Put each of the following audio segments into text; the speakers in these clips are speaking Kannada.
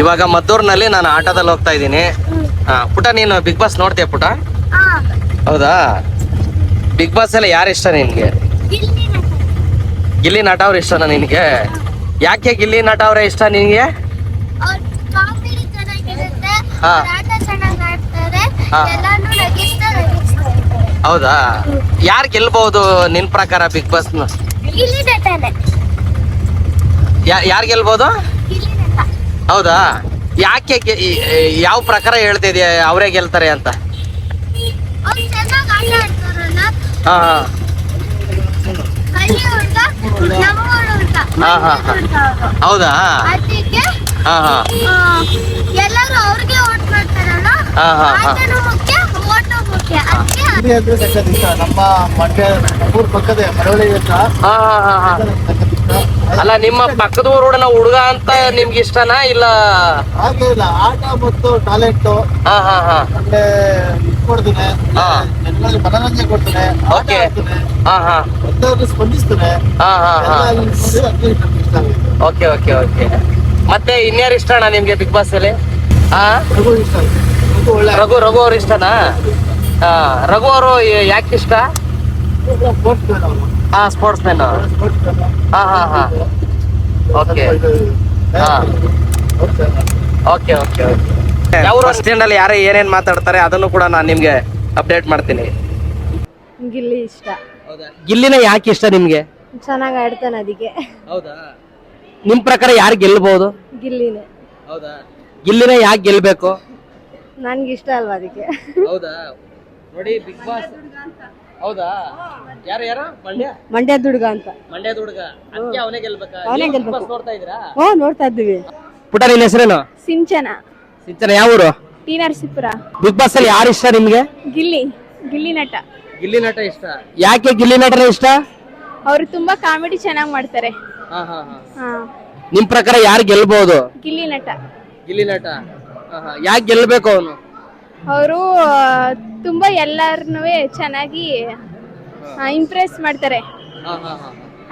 ಇವಾಗ ಮದ್ದೂರ್ನಲ್ಲಿ ನಾನು ಆಟೋದಲ್ಲಿ ಹೋಗ್ತಾ ಇದ್ದೀನಿ. ಪುಟ ನೀನು ಬಿಗ್ ಬಾಸ್ ನೋಡ್ತೀಯ ಪುಟ? ಹೌದಾ? ಬಿಗ್ ಬಾಸ್ ಅಲ್ಲಿ ಯಾರು ಇಷ್ಟ ನಿನ್ಗೆ? ಗಿಲ್ಲಿ ನಟ ಅವ್ರ ಇಷ್ಟನಾ ನಿನ್ಗೆ? ಯಾಕೆ ಗಿಲ್ಲಿ ನಟ ಅವರೇ ಇಷ್ಟ ನಿನ್ಗೆ? ಹೌದಾ? ಯಾರು ಗೆಲ್ಬಹುದು ನಿನ್ ಪ್ರಕಾರ ಬಿಗ್ ಬಾಸ್? ಯಾರು ಗೆಲ್ಬಹುದು? ಹೌದಾ? ಯಾಕೆ ಯಾವ ಪ್ರಕಾರ ಹೇಳ್ತಿದ್ಯಾ ಅವರೇ ಗೆಲ್ತಾರೆ ಅಂತ? ಹಾ ಹಾ ಹಾ ಹೌದಾ? ಹಾ ಹಾ ಎಲ್ಲರೂ ಅವ್ರಿಗೆ ವೋಟ್ ಮಾಡ್ತಾರಲ್ಲ, ಆತನು ಮುಖ್ಯ, ವೋಟು ಮುಖ್ಯ. ಗಿಲ್ಲಿ ಅಂದ್ರೆ ಸಖತ್ ಇಷ್ಟ. ನಮ್ಮ ಮಂಡ್ಯ ಊರ್ ಪಕ್ಕದೇ ಮಳವಳ್ಳಿ ಹತ್ರ. ಹಾ ಹಾ ಹಾ ಹಾ ಅಲ್ಲ, ನಿಮ್ಮ ಪಕ್ಕದ ಊರಿನ ಹುಡುಗ ಅಂತ ನಿಮ್ಗೆ ಇಷ್ಟನಾ ಇಲ್ಲ? ಹಾಗೆ ಇಲ್ಲ, ಆಟ ಮತ್ತು ಟ್ಯಾಲೆಂಟ್ ಹಾ ಹಾ ಹಾ ಅಂದ್ರೆ ಇದು ಕೊಡ್ತಾನೆ, ಜನಗಳಿಗೆ ಮನರಂಜನೆ ಕೊಡ್ತಾನೆ, ಆಟ ಓಕೆ. ಆಡ್ತಾನೆ, ಹಾ ಹಾ ಎಲ್ಲರಿಗೂ ಸ್ಪಂದಿಸ್ತಾನೆ. ಹಾ ಹಾ ಹಾ ಎಲ್ಲ ನೋಡಿ ಅದೇ ನಮ್ಗೆ ಇಷ್ಟ ಆಗುತ್ತೆ. Okay okay okay. ಮತ್ತೆ ಇನ್ಯಾರು ಇಷ್ಟ ಅಣ್ಣ ನಿಮ್ಗೆ ಬಿಗ್ ಬಾಸ್ ಅಲ್ಲಿ? ಹಾ, ರಘು ಇಷ್ಟ ಆಗುತ್ತೆ. ರಘು ಒಳ್ಳೆ ರಘು ಅವ್ರು ಇಷ್ಟನಾ? ಹಾ, ರಘು ಅವರು ಯಾಕೆ ಇಷ್ಟ? ಸ್ಪೋರ್ಟ್ಸ್ ಮ್ಯಾನ್ ಅವರು. ಹಾ, ಸ್ಪೋರ್ಟ್ಸ್ ಮ್ಯಾನ್. Sports man. ಹಾ ಹಾ ಹಾ ಓಕೆ. ಹಾ ಓಕೆ ಓಕೆ ಓಕೆ. ಯಾವ ಬಸ್ ಸ್ಟ್ಯಾಂಡ್ ಅಲ್ಲಿ ಯಾರು ಏನೇನ್ ಮಾತಾಡ್ತಾರೆ ಅದನ್ನು ಕೂಡ ನಾನು ನಿಮ್ಗೆ ಅಪ್ಡೇಟ್ ಮಾಡ್ತೀನಿ. ಗಿಲ್ಲಿ ಇಷ್ಟ, ಹೌದಾ? ಗಿಲ್ಲಿನ ಯಾಕೆ ಇಷ್ಟ ನಿಮ್ಗೆ? ಚೆನ್ನಾಗಿ ಆಡ್ತಾನೆ ಅದಕ್ಕೆ. ಹೌದಾ? ನಿಮ್ ಪ್ರಕಾರ ಯಾರು ಗೆಲ್ಬಹುದು? ಗಿಲ್ಲಿನೇ. ಹೌದಾ? ಗಿಲ್ಲಿನ ಯಾಕೆ ಗೆಲ್ಬೇಕು? ನನ್ಗೆ ಇಷ್ಟ ಅಲ್ವಾ ಅದಕ್ಕೆ. ಹೌದಾ? ನೋಡಿ ಬಿಗ್ ಬಾಸ್. ಹೌದಾ? ಯಾರು ಮಂಡ್ಯ ದುಡ್ಗ ಅಂತ. ಮಂಡ್ಯದ ಹುಡುಗ, ಅದಕ್ಕೆ ಅವನೇ ಗೆಲ್ಬೇಕಾ? ಅವನೇ ನೀವು ಗೆಲ್ಬೇಕು. Big Boss ನೋಡ್ತಾ ಇದ್ದೀರಾ? ನೋಡ್ತಾ ಇದ್ದೀವಿ. ಪುಟ ನಿನ್ನ ಹೆಸರೇನು? ಸಿಂಚನ, ಸಿಂಚನ. ಯಾವ ಊರು? ಟಿ ನರಸೀಪುರ. ಬಿಗ್ ಬಾಸ್ ಅಲ್ಲಿ ಯಾರು ಇಷ್ಟ ನಿಮ್ಗೆ? ಗಿಲ್ಲಿ ನಟ. ಗಿಲ್ಲಿ ನಟ ಇಷ್ಟ. ಯಾಕೆ ಗಿಲ್ಲಿ ನಟನ ಇಷ್ಟ? ಅವರು ತುಂಬಾ ಕಾಮಿಡಿ ಚೆನ್ನಾಗಿ ಮಾಡ್ತಾರೆ. ಹಾ ಹಾ ಹಾ. ಹಾ, ನಿಮ್ ಪ್ರಕಾರ ಯಾರು ಗೆಲ್ಬಹುದು? ಗಿಲ್ಲಿ ನಟ. ಗಿಲ್ಲಿ ನಟ. ಯಾಕೆ ಗೆಲ್ಬೇಕು ಅವನು? ಅವರು ತುಂಬಾ ಎಲ್ಲಾರನ್ನೂ ಚೆನ್ನಾಗಿ ಇಂಪ್ರೆಸ್ ಮಾಡ್ತಾರೆ,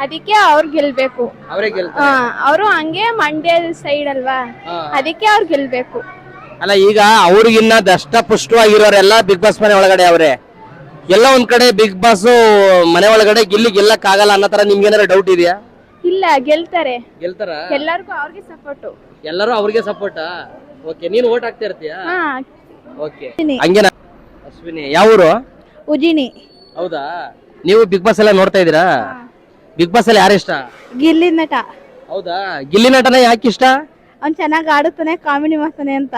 ಅದಕ್ಕೆ ಅವ್ರು ಗೆಲ್ಬೇಕು. ಅವರೇ ಗೆಲ್ತಾರೆ. ಅವರು ಹಂಗೆ ಮಂಡ್ಯ ಸೈಡ್ ಅಲ್ವಾ, ಅದಕ್ಕೆ ಅವ್ರು ಗೆಲ್ಬೇಕು. ಅಲ್ಲ, ಈಗ ಅವ್ರಿಗಿನ್ನ ದಷ್ಟ ಪುಷ್ಟವಾಗಿರೋರೆಲ್ಲ ಬಿಗ್ ಬಾಸ್ ಮನೆ ಒಳಗಡೆ ಅವ್ರೆ. ಎಲ್ಲ ಒಂದ್ ಕಡೆ ಬಿಗ್ ಬಾಸ್ ಮನೆ ಒಳಗಡೆ ಗಿಲ್ಲಿ ಗೆಲ್ಲಕ್ ಆಗಲ್ಲ ಅನ್ನೋ ತರ ನಿಮ್ಗೆ ಏನಾರ ಡೌಟ್ ಇದೆಯಾ? ಇಲ್ಲ, ಗೆಲ್ತಾರೆ. ಗೆಲ್ತಾರ? ಎಲ್ಲರಿಗೂ ಅವ್ರಿಗೆ ಸಪೋರ್ಟು. ಎಲ್ಲರೂ ಅವ್ರಿಗೆ ಸಪೋರ್ಟಾ? ಓಕೆ. ನೀನು ಓಟ್ ಹಾಕ್ತಾ ಇರ್ತೀಯಾ? ಓಕೆ. ಅಶ್ವಿನಿ. ಹಂಗೇನಾ? ಅಶ್ವಿನಿ. ಯಾವ ಊರು? ಉಜಿನಿ. ಹೌದಾ? ನೀವು ಬಿಗ್ ಬಾಸ್ ಎಲ್ಲ ನೋಡ್ತಾ ಇದೀರಾ? ಬಿಗ್ ಬಾಸ್ ಅಲ್ಲಿ ಯಾರು ಇಷ್ಟ? ಗಿಲ್ಲಿ ನಟ. ಹೌದಾ? ಗಿಲ್ಲಿ ನಟನ ಯಾಕೆ ಇಷ್ಟ? ಅವ್ನು ಚೆನ್ನಾಗಿ ಆಡುತ್ತಾನೆ, ಕಾಮಿಡಿ ಮಾಡ್ತಾನೆ ಅಂತ.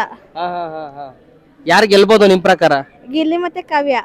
ಯಾರು ಗೆಲ್ಬೋದು ನಿಮ್ ಪ್ರಕಾರ? ಗಿಲ್ಲಿ ಮತ್ತೆ ಕಾವ್ಯ.